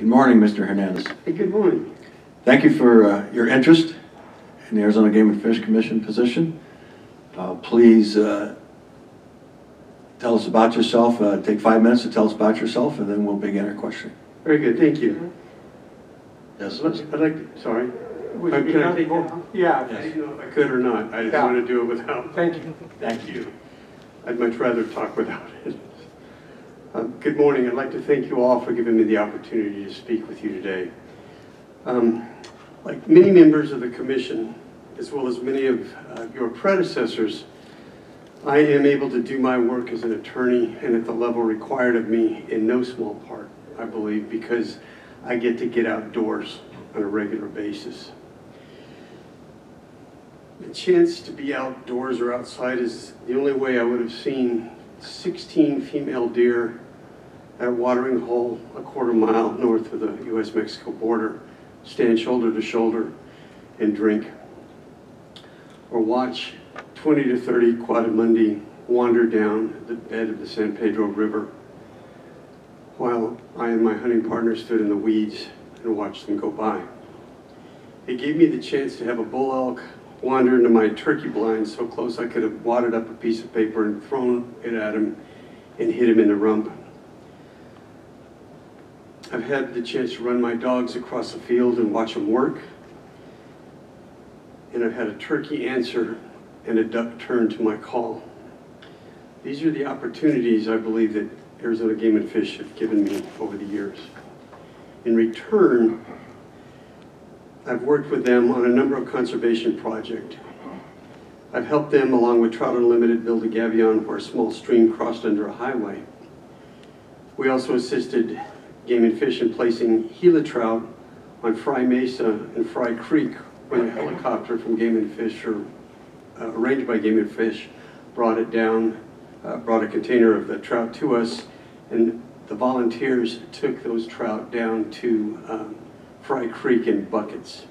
Good morning, Mr. Hernandez. Hey, good morning. Thank you for your interest in the Arizona Game and Fish Commission position. Please tell us about yourself. Take 5 minutes to tell us about yourself, and then we'll begin our questioning. Very good, thank you. Yes. I'd like to, sorry. Can I take it? Yeah. I didn't know if I could or not. I just want to do it without. Thank you. Thank you. I'd much rather talk without it. Good morning. I'd like to thank you all for giving me the opportunity to speak with you today. Like many members of the commission, as well as many of your predecessors, I am able to do my work as an attorney and at the level required of me in no small part, I believe, because I get outdoors on a regular basis. The chance to be outdoors or outside is the only way I would have seen 16 female deer at a watering hole a quarter-mile north of the U.S.-Mexico border stand shoulder to shoulder and drink, or watch 20 to 30 quadrimundi wander down the bed of the San Pedro River while I and my hunting partner stood in the weeds and watched them go by. It gave me the chance to have a bull elk wander into my turkey blind so close I could have wadded up a piece of paper and thrown it at him and hit him in the rump. I've had the chance to run my dogs across the field and watch them work. And I've had a turkey answer and a duck turn to my call. These are the opportunities I believe that Arizona Game and Fish have given me over the years. In return, I've worked with them on a number of conservation projects. I've helped them, along with Trout Unlimited, build a gabion where a small stream crossed under a highway. We also assisted Game and Fish in placing Gila trout on Fry Mesa and Fry Creek when a helicopter from Game and Fish, or arranged by Game and Fish, brought it down, brought a container of the trout to us, and the volunteers took those trout down to Fry Creek in buckets.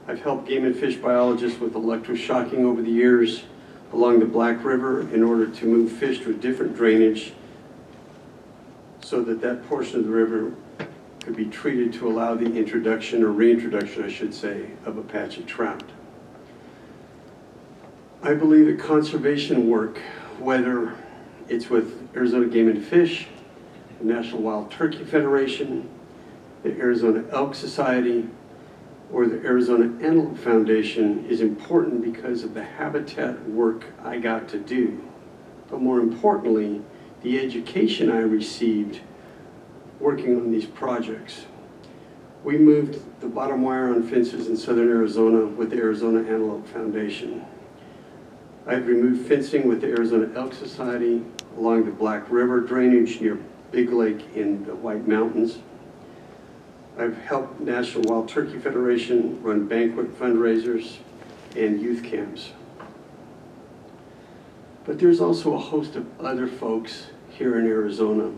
I've helped Game and Fish biologists with electroshocking over the years along the Black River in order to move fish to a different drainage so that that portion of the river could be treated to allow the introduction, or reintroduction, I should say, of Apache trout. I believe that conservation work, whether it's with Arizona Game and Fish, the National Wild Turkey Federation, the Arizona Elk Society, or the Arizona Antelope Foundation, is important because of the habitat work I got to do. But more importantly, the education I received working on these projects. We moved the bottom wire on fences in southern Arizona with the Arizona Antelope Foundation. I've removed fencing with the Arizona Elk Society along the Black River drainage near Big Lake in the White Mountains. I've helped National Wild Turkey Federation run banquet fundraisers and youth camps. But there's also a host of other folks here in Arizona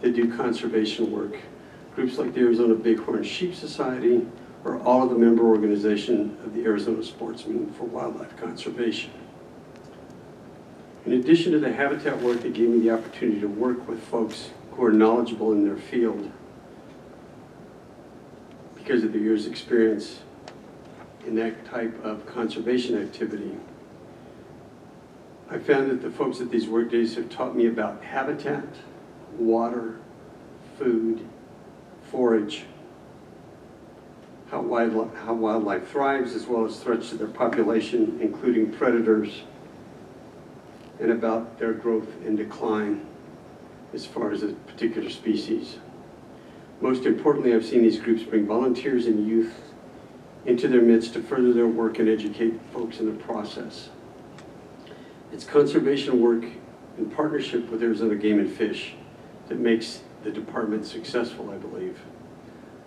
that do conservation work. Groups like the Arizona Bighorn Sheep Society, or all of the member organization of the Arizona Sportsmen for Wildlife Conservation. In addition to the habitat work that gave me the opportunity to work with folks who are knowledgeable in their field because of their years' experience in that type of conservation activity, I found that the folks at these work days have taught me about habitat, water, food, forage, how wildlife thrives, as well as threats to their population, including predators, and about their growth and decline as far as a particular species. Most importantly, I've seen these groups bring volunteers and youth into their midst to further their work and educate folks in the process. It's conservation work in partnership with Arizona Game and Fish that makes the department successful, I believe.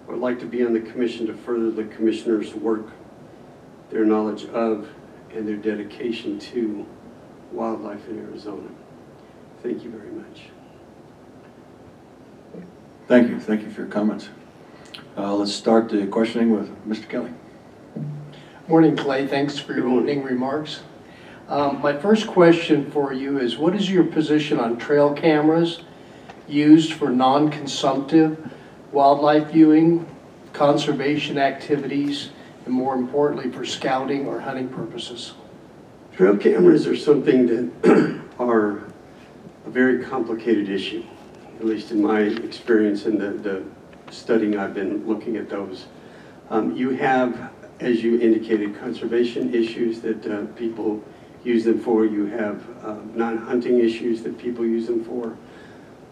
I would like to be on the commission to further the commissioners' work, their knowledge of, and their dedication to wildlife in Arizona. Thank you very much. Thank you. Thank you for your comments. Let's start the questioning with Mr. Kelly. Morning, Clay. Thanks for your opening remarks. My first question for you is, what is your position on trail cameras used for non-consumptive wildlife viewing, conservation activities, and more importantly, for scouting or hunting purposes? Trail cameras are something that are a very complicated issue, at least in my experience in the studying I've been looking at those. You have, as you indicated, conservation issues that people use them for. You have non-hunting issues that people use them for.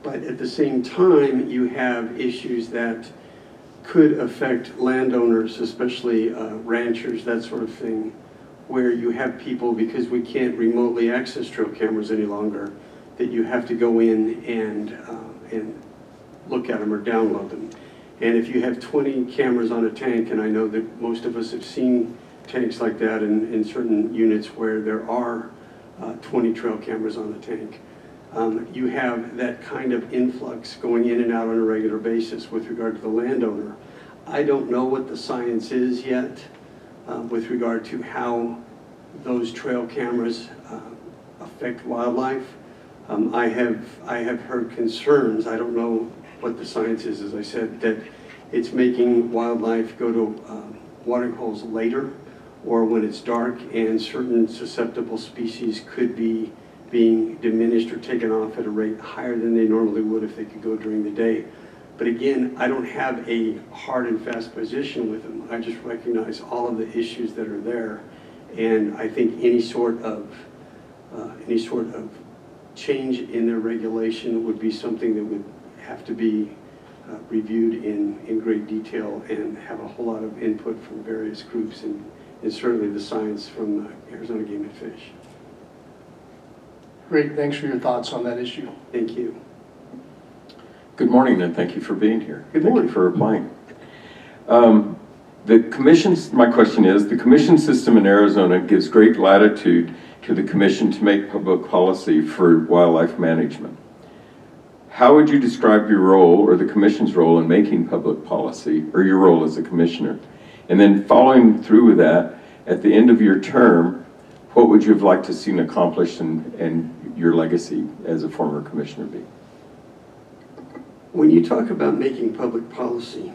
But at the same time, you have issues that could affect landowners, especially ranchers, that sort of thing, where you have people, because we can't remotely access trail cameras any longer, that you have to go in and look at them or download them. And if you have 20 cameras on a tank, and I know that most of us have seen tanks like that in certain units where there are 20 trail cameras on the tank, you have that kind of influx going in and out on a regular basis with regard to the landowner. I don't know what the science is yet with regard to how those trail cameras affect wildlife. I have heard concerns, I don't know what the science is, as I said, that it's making wildlife go to watering holes later or when it's dark, and certain susceptible species could be being diminished or taken off at a rate higher than they normally would if they could go during the day. But again, I don't have a hard and fast position with them. I just recognize all of the issues that are there, and I think any sort of change in their regulation would be something that would have to be reviewed in great detail and have a whole lot of input from various groups, and certainly the science from Arizona Game and Fish. Great, thanks for your thoughts on that issue. Thank you. Good morning, and thank you for being here. Good morning. Thank you for applying. My question is, the commission system in Arizona gives great latitude to the commission to make public policy for wildlife management. How would you describe your role or the commission's role in making public policy, or your role as a commissioner? And then following through with that, at the end of your term, what would you have liked to see accomplished and your legacy as a former commissioner be? When you talk about making public policy,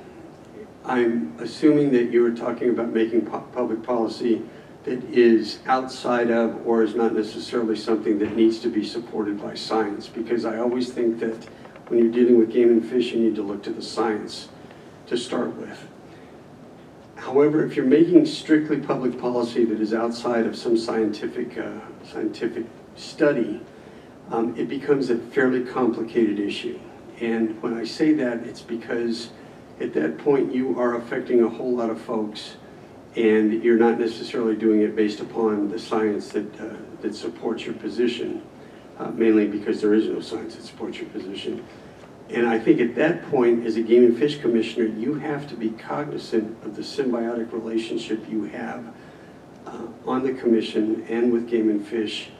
I'm assuming that you are talking about making public policy that is outside of or is not necessarily something that needs to be supported by science, because I always think that when you're dealing with game and fish, you need to look to the science to start with. However, if you're making strictly public policy that is outside of some scientific study, it becomes a fairly complicated issue. And when I say that, it's because at that point you are affecting a whole lot of folks, and you're not necessarily doing it based upon the science that supports your position, mainly because there is no science that supports your position. And I think at that point, as a Game and Fish Commissioner, you have to be cognizant of the symbiotic relationship you have on the commission and with Game and Fish,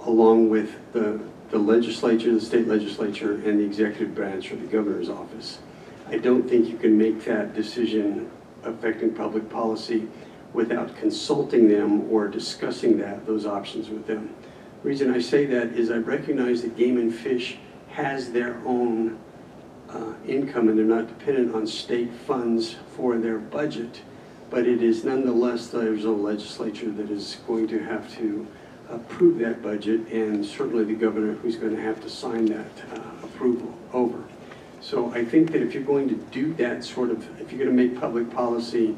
along with the legislature, the state legislature, and the executive branch or the governor's office. I don't think you can make that decision affecting public policy without consulting them or discussing those options with them. The reason I say that is I recognize that Game and Fish has their own income, and they're not dependent on state funds for their budget, but it is nonetheless the Arizona legislature that is going to have to approve that budget, and certainly the governor who's going to have to sign that approval over. So I think that if you're going to do that if you're going to make public policy,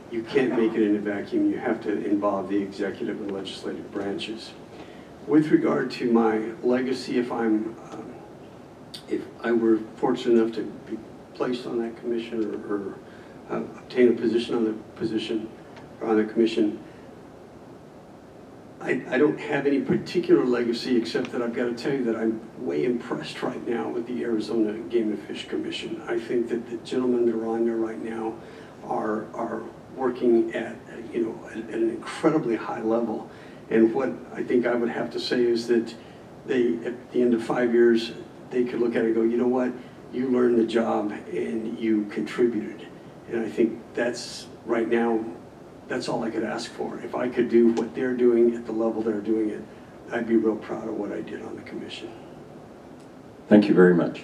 you can't make it in a vacuum. You have to involve the executive and legislative branches. With regard to my legacy, if I were fortunate enough to be placed on that commission or obtain a position on the commission, I don't have any particular legacy, except that I've got to tell you that I'm way impressed right now with the Arizona Game and Fish Commission. I think that the gentlemen that are on there right now are working at an incredibly high level. And what I think I would have to say is that they, at the end of 5 years, they could look at it and go, you know what, you learned the job and you contributed. And I think that's, right now, that's all I could ask for. If I could do what they're doing at the level they're doing it, I'd be real proud of what I did on the commission. Thank you very much.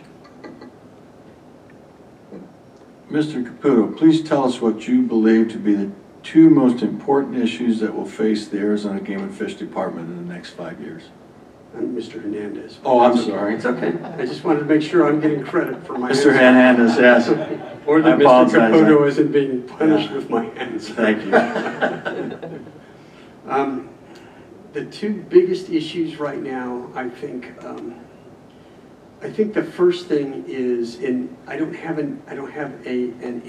Mr. Caputo, please tell us what you believe to be the two most important issues that will face the Arizona Game and Fish Department in the next 5 years. I'm Mr. Hernandez. Oh, I'm sorry. It's okay. I just wanted to make sure I'm getting credit for my Mr. answer. Hernandez, yes. Or that I Mr. apologize. Caputo isn't being punished Yeah. with my answer. Thank you. The two biggest issues right now, I think the first thing is, and I don't have an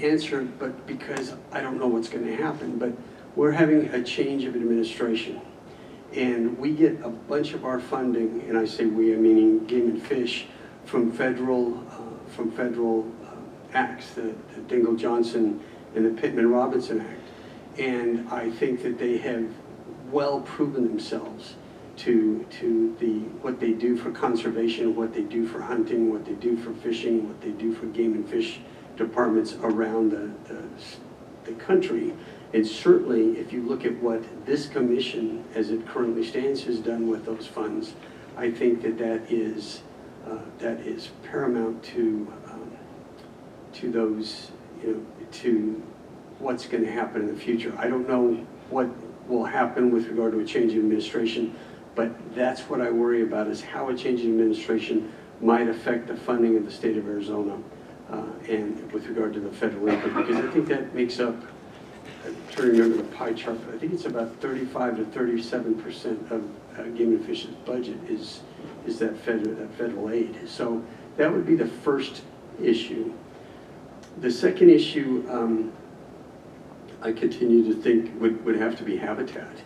answer, but because I don't know what's going to happen, but we're having a change of administration. And we get a bunch of our funding, and I say we, I'm meaning Game and Fish, from federal acts, the Dingell-Johnson and the Pittman-Robertson Act. And I think that they have well proven themselves to what they do for conservation, what they do for hunting, what they do for fishing, what they do for game and fish departments around the country. And certainly, if you look at what this commission, as it currently stands, has done with those funds, I think that is paramount to those, to what's going to happen in the future. I don't know what will happen with regard to a change in administration, but that's what I worry about, is how a change in administration might affect the funding of the state of Arizona and with regard to the federal input, because I think that makes up, I'm trying to remember the pie chart, but I think it's about 35 to 37% of Game and Fish's budget is that federal aid. So that would be the first issue. The second issue, I continue to think would have to be habitat.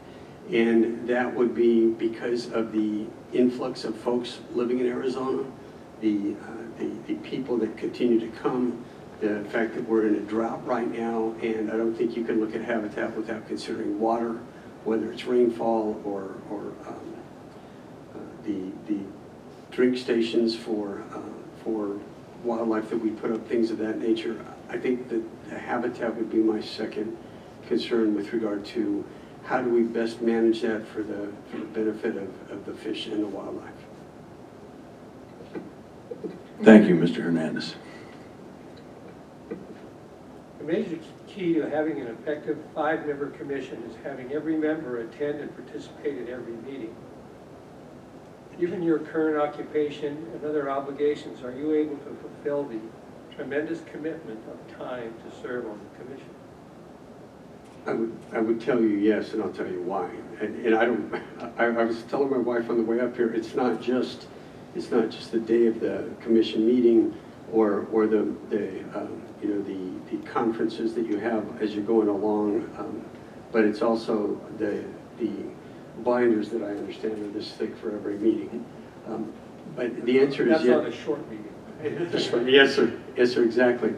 And that would be because of the influx of folks living in Arizona, the people that continue to come, the fact that we're in a drought right now, and I don't think you can look at habitat without considering water, whether it's rainfall or the drink stations for wildlife that we put up, things of that nature. I think that the habitat would be my second concern with regard to how do we best manage that for the benefit of the fish and the wildlife. Thank you, Mr. Hernandez. A major key to having an effective 5-member commission is having every member attend and participate at every meeting. Given your current occupation and other obligations, are you able to fulfill the tremendous commitment of time to serve on the commission? I would tell you yes, and I'll tell you why. And I was telling my wife on the way up here, it's not just the day of the commission meeting or the conferences that you have as you're going along, but it's also the binders that I understand are this thick for every meeting. But the answer is yes. That's not a short meeting. Yes, sir. Yes, sir, exactly.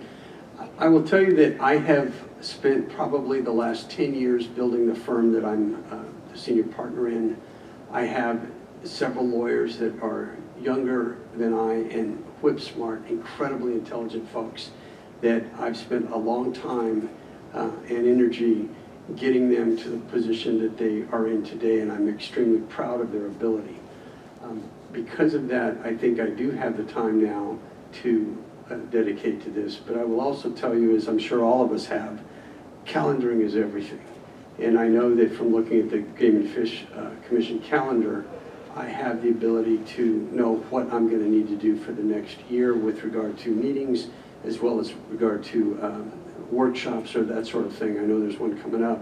I will tell you that I have spent probably the last 10 years building the firm that I'm the senior partner in. I have several lawyers that are younger than I and whip smart, incredibly intelligent folks that I've spent a long time and energy getting them to the position that they are in today, and I'm extremely proud of their ability. Because of that, I think I do have the time now to dedicate to this, but I will also tell you, as I'm sure all of us have, calendaring is everything. And I know that from looking at the Game and Fish Commission calendar, I have the ability to know what I'm going to need to do for the next year with regard to meetings, as well as regard to workshops or that sort of thing. I know there's one coming up.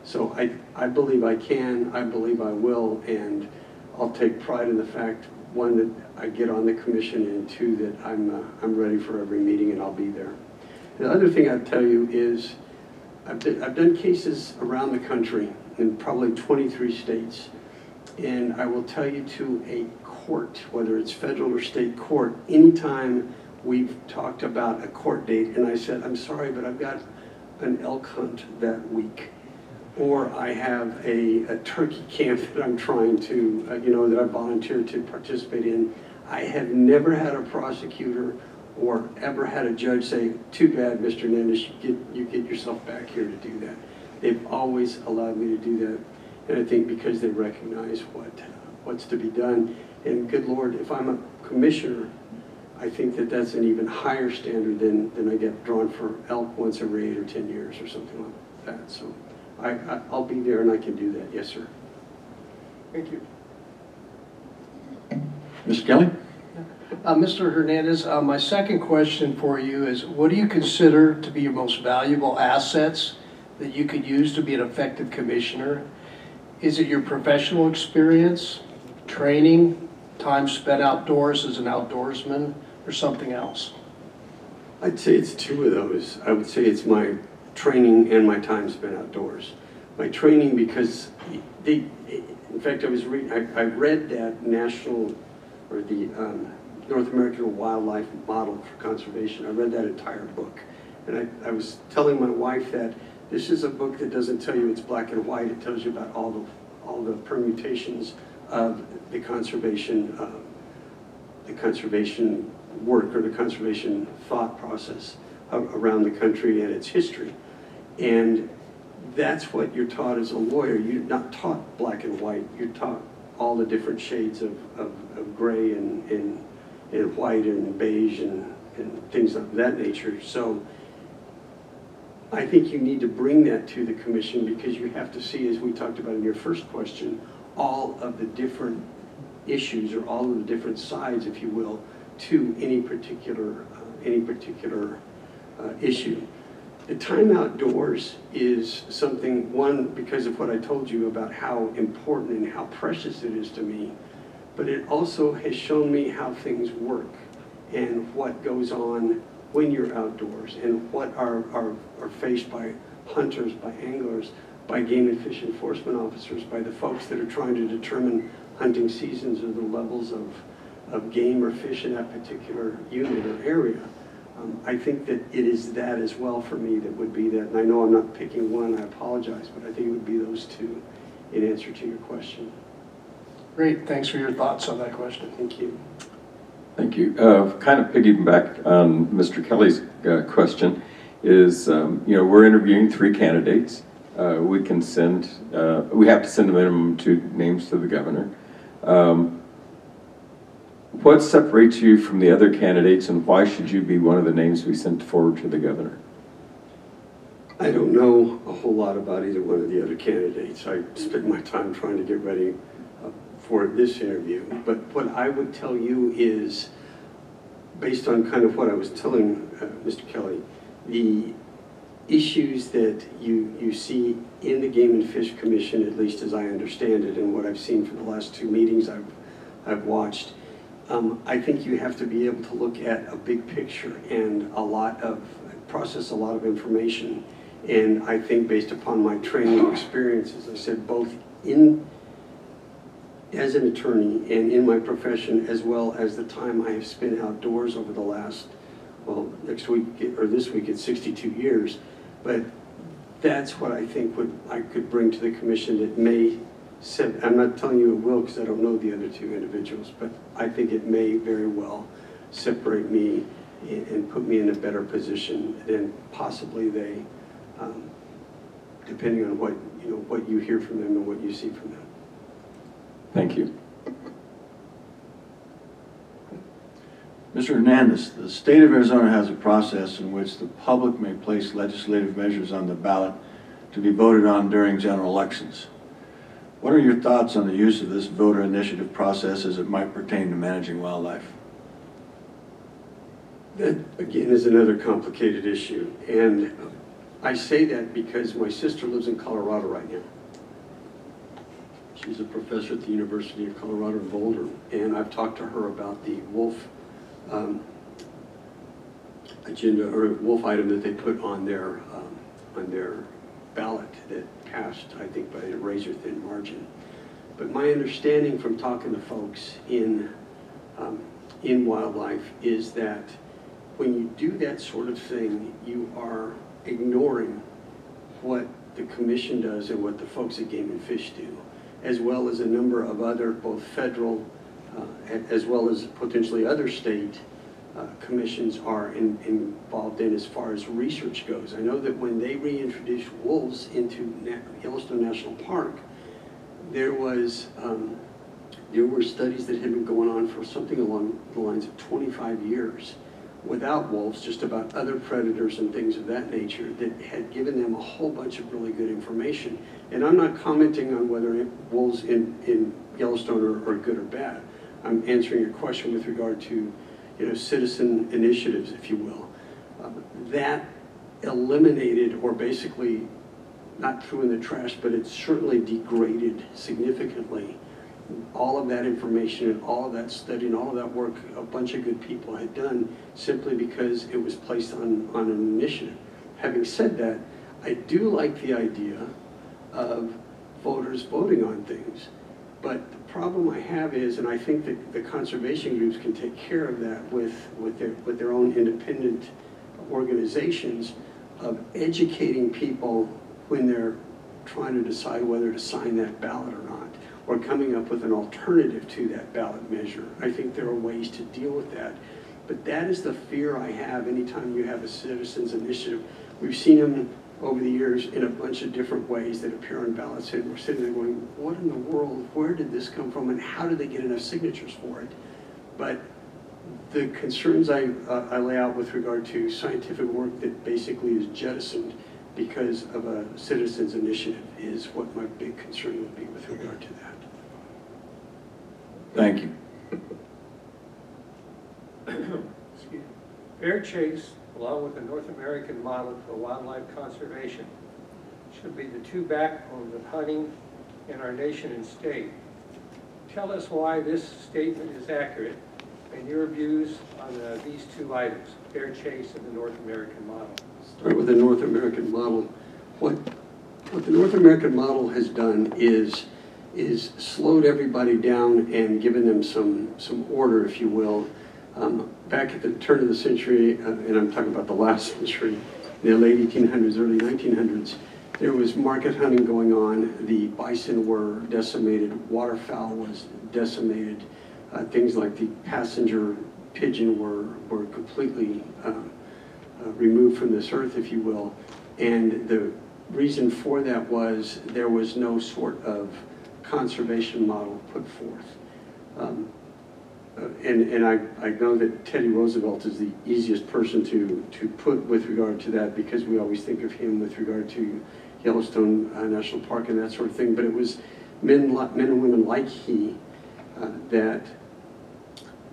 So I believe I can, I believe I will, and I'll take pride in the fact, one, that I get on the commission, and two, that I'm ready for every meeting and I'll be there. The other thing I'd tell you is I've done cases around the country in probably 23 states, and I will tell you, to a court, whether it's federal or state court, anytime we've talked about a court date and I said, I'm sorry, but I've got an elk hunt that week, or I have a turkey camp that I'm trying to, that I volunteered to participate in, I have never had a prosecutor or ever had a judge say, too bad, Mr. Hernandez, you get yourself back here to do that. They've always allowed me to do that, and I think because they recognize what's to be done. And good Lord, if I'm a commissioner, I think that that's an even higher standard than I get drawn for elk once every 8 or 10 years or something like that. So I'll be there and I can do that. Yes, sir. Thank you. Mr. Kelly? Mr. Hernandez, my second question for you is, what do you consider to be your most valuable assets that you could use to be an effective commissioner? Is it your professional experience, training, time spent outdoors as an outdoorsman, or something else? I'd say it's two of those. I would say it's my training and my time spent outdoors. My training because in fact, I read that national, or the North American Wildlife Model for Conservation. I read that entire book. And I was telling my wife that this is a book that doesn't tell you it's black and white. It tells you about all the permutations of the conservation work, or the conservation thought process around the country and its history. And that's what you're taught as a lawyer. You're not taught black and white. You're taught all the different shades of gray and white and beige and things of that nature. So I think you need to bring that to the commission, because you have to see, as we talked about in your first question, all of the different issues, or all of the different sides, if you will, to any particular issue. The time outdoors is something, one, because of what I told you about how important and how precious it is to me, but it also has shown me how things work and what goes on when you're outdoors, and what are faced by hunters, by anglers, by game and fish enforcement officers, by the folks that are trying to determine hunting seasons or the levels of game or fish in that particular unit or area. I think that it is that as well for me that would be that. And I know I'm not picking one, I apologize, but I think it would be those two in answer to your question. Great, thanks for your thoughts on that question. Thank you. Thank you. Kind of piggybacking on Mr. Kelly's question is, we're interviewing 3 candidates. We have to send a minimum 2 names to the governor. What separates you from the other candidates, and why should you be one of the names we sent forward to the governor? I don't know a whole lot about either one of the other candidates. I spent my time trying to get ready for this interview. But what I would tell you is, based on kind of what I was telling Mr. Kelly, the issues that you see in the Game and Fish Commission, at least as I understand it, and what I've seen for the last 2 meetings I've watched, I think you have to be able to look at a big picture and process a lot of information. And I think, based upon my training experience, as I said, both as an attorney and in my profession, as well as the time I have spent outdoors over the last, well, this week it's 62 years. But that's what I think I could bring to the commission that may I'm not telling you it will, because I don't know the other 2 individuals, but I think it may very well separate me and put me in a better position than possibly they, depending on what you hear from them and what you see from them. Thank you. Mr. Hernandez, the state of Arizona has a process in which the public may place legislative measures on the ballot to be voted on during general elections. What are your thoughts on the use of this voter initiative process as it might pertain to managing wildlife? That, again, is another complicated issue. And I say that because my sister lives in Colorado right now. She's a professor at the University of Colorado in Boulder. And I've talked to her about the wolf agenda, or wolf item that they put on their ballot that passed, I think, by a razor-thin margin. But my understanding from talking to folks in wildlife is that when you do that sort of thing, you are ignoring what the commission does and what the folks at Game and Fish do, as well as a number of other, both federal as well as potentially other state commissions are involved in as far as research goes. I know that when they reintroduced wolves into Yellowstone National Park, there was There were studies that had been going on for something along the lines of 25 years without wolves, just about other predators and things of that nature that had given them a whole bunch of really good information. And I'm not commenting on whether wolves in Yellowstone are good or bad. I'm answering your question with regard to, citizen initiatives, if you will. That eliminated, or basically not threw in the trash, but it certainly degraded significantly all of that information and all of that study and all of that work a bunch of good people had done simply because it was placed on an initiative. Having said that, I do like the idea of voters voting on things. But the problem I have is, and I think that the conservation groups can take care of that with their own independent organizations, of educating people when they're trying to decide whether to sign that ballot or not, or coming up with an alternative to that ballot measure. I think there are ways to deal with that. But that is the fear I have anytime you have a citizens initiative. We've seen them over the years in a bunch of different ways that appear on ballots, and we're sitting there going, what in the world, where did this come from, and how did they get enough signatures for it? But the concerns I lay out with regard to scientific work that basically is jettisoned because of a citizens initiative is what my big concern would be with regard to that. Thank you. Excuse me. Fair chase, along with the North American model for wildlife conservation, should be the two backbones of hunting in our nation and state. Tell us why this statement is accurate and your views on these two items, fair chase and the North American model. Start with the North American model. What the North American model has done is slowed everybody down and given them some order, if you will. Back at the turn of the century, and I'm talking about the last century, in the late 1800s, early 1900s, there was market hunting going on. The bison were decimated, waterfowl was decimated. Things like the passenger pigeon were completely removed from this earth, if you will. And the reason for that was there was no sort of conservation model put forth. And I know that Teddy Roosevelt is the easiest person to put with regard to that, because we always think of him with regard to Yellowstone National Park and that sort of thing. But it was men and women like he that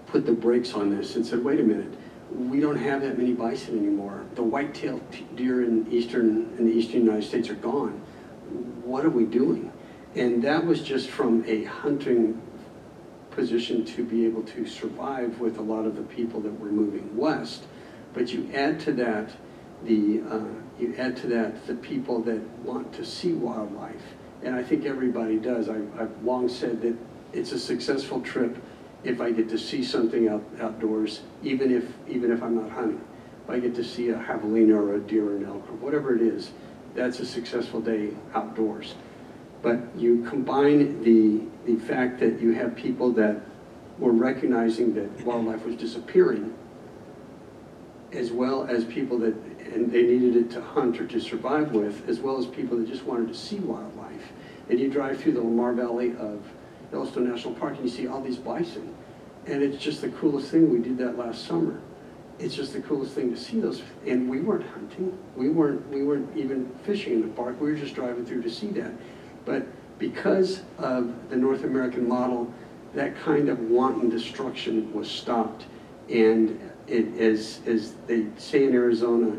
put the brakes on this and said, wait a minute, we don't have that many bison anymore. The white-tailed deer in the eastern United States are gone. What are we doing? And that was just from a hunting position to be able to survive with a lot of the people that were moving west. But you add to that the people that want to see wildlife, and I think everybody does. I've long said that it's a successful trip if I get to see something outdoors, even if I'm not hunting. If I get to see a javelina or a deer or an elk or whatever it is, that's a successful day outdoors. But you combine the fact that you have people that were recognizing that wildlife was disappearing, as well as people that, and they needed it to hunt or to survive with, as well as people that just wanted to see wildlife. And you drive through the Lamar Valley of Yellowstone National Park and you see all these bison. And it's just the coolest thing. We did that last summer. It's just the coolest thing to see those. And we weren't hunting. We weren't even fishing in the park. We were just driving through to see that. But because of the North American model, that kind of wanton destruction was stopped. And as they say in Arizona,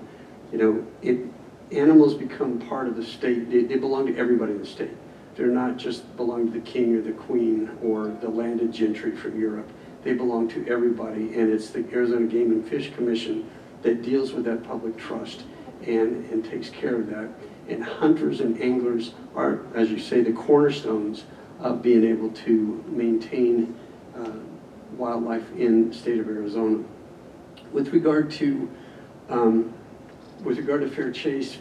animals become part of the state. They belong to everybody in the state. They're not just belong to the king or the queen or the landed gentry from Europe. They belong to everybody, and it's the Arizona Game and Fish Commission that deals with that public trust and takes care of that. And hunters and anglers are, as you say, the cornerstones of being able to maintain wildlife in the state of Arizona. With regard to fair chase,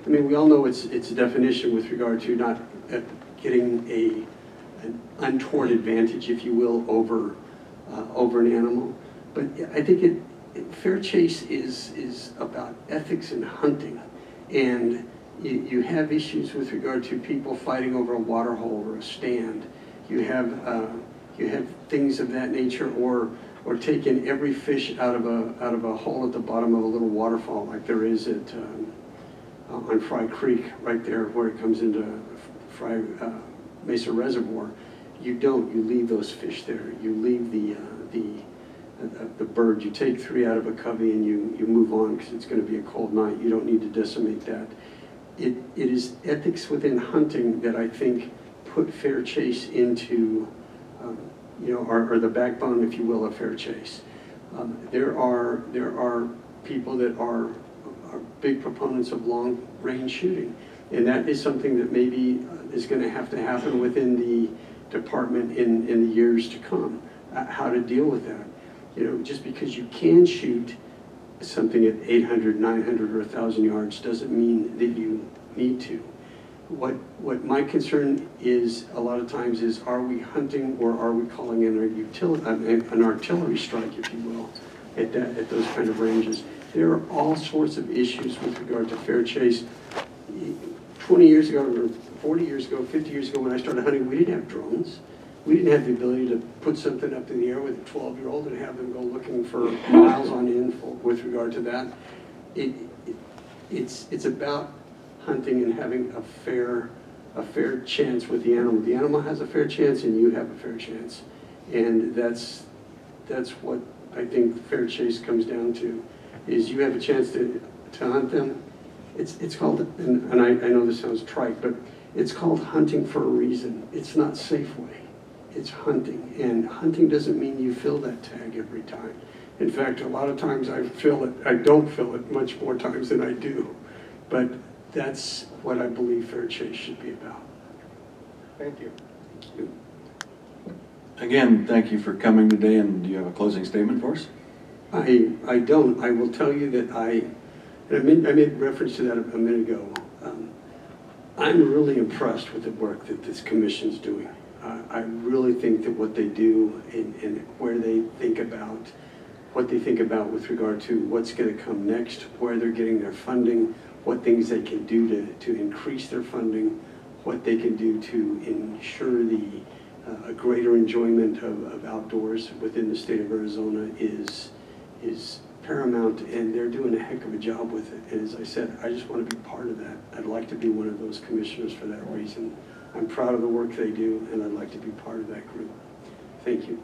we all know it's a definition with regard to not getting an untoward advantage, if you will, over an animal. But I think fair chase is about ethics in hunting. And you have issues with regard to people fighting over a water hole or a stand. you have things of that nature, or taking every fish out of a hole at the bottom of a little waterfall like there is at on Fry Creek, right there where it comes into Fry Mesa Reservoir. You leave those fish there. You leave the bird. You take 3 out of a covey and you move on, because it's going to be a cold night. You don't need to decimate that. It is ethics within hunting that I think put fair chase into, or the backbone, if you will, of fair chase. There are people that are big proponents of long-range shooting, and that is something that maybe is going to happen within the department in the years to come. How to deal with that? Just because you can shoot something at 800, 900, or 1,000 yards doesn't mean that you need to. What my concern is a lot of times is, are we hunting, or are we calling in an artillery strike, if you will, at those kind of ranges? There are all sorts of issues with regard to fair chase. 20 years ago, or 40 years ago, 50 years ago, when I started hunting, we didn't have drones. We didn't have the ability to put something up in the air with a 12-year-old and have them go looking for miles on end with regard to that. It's about hunting and having a fair chance with the animal. The animal has a fair chance, and you have a fair chance, and that's what I think fair chase comes down to. Is you have a chance to hunt them. It's called, and I know this sounds trite, but it's called hunting for a reason. It's not Safeway. It's hunting, and hunting doesn't mean you fill that tag every time. In fact, a lot of times I don't fill it much more times than I do, but that's what I believe fair chase should be about. Thank you. Thank you. Again, thank you for coming today, and do you have a closing statement for us? I don't. I will tell you that I made reference to that a minute ago. I'm really impressed with the work that this commission's doing. I really think that what they do and where they think about, what they think about with regard to what's going to come next, where they're getting their funding, what things they can do to increase their funding, what they can do to ensure a greater enjoyment of outdoors within the state of Arizona is paramount, and they're doing a heck of a job with it. And as I said, I just want to be part of that. I'd like to be one of those commissioners for that reason. I'm proud of the work they do, and I'd like to be part of that group. Thank you.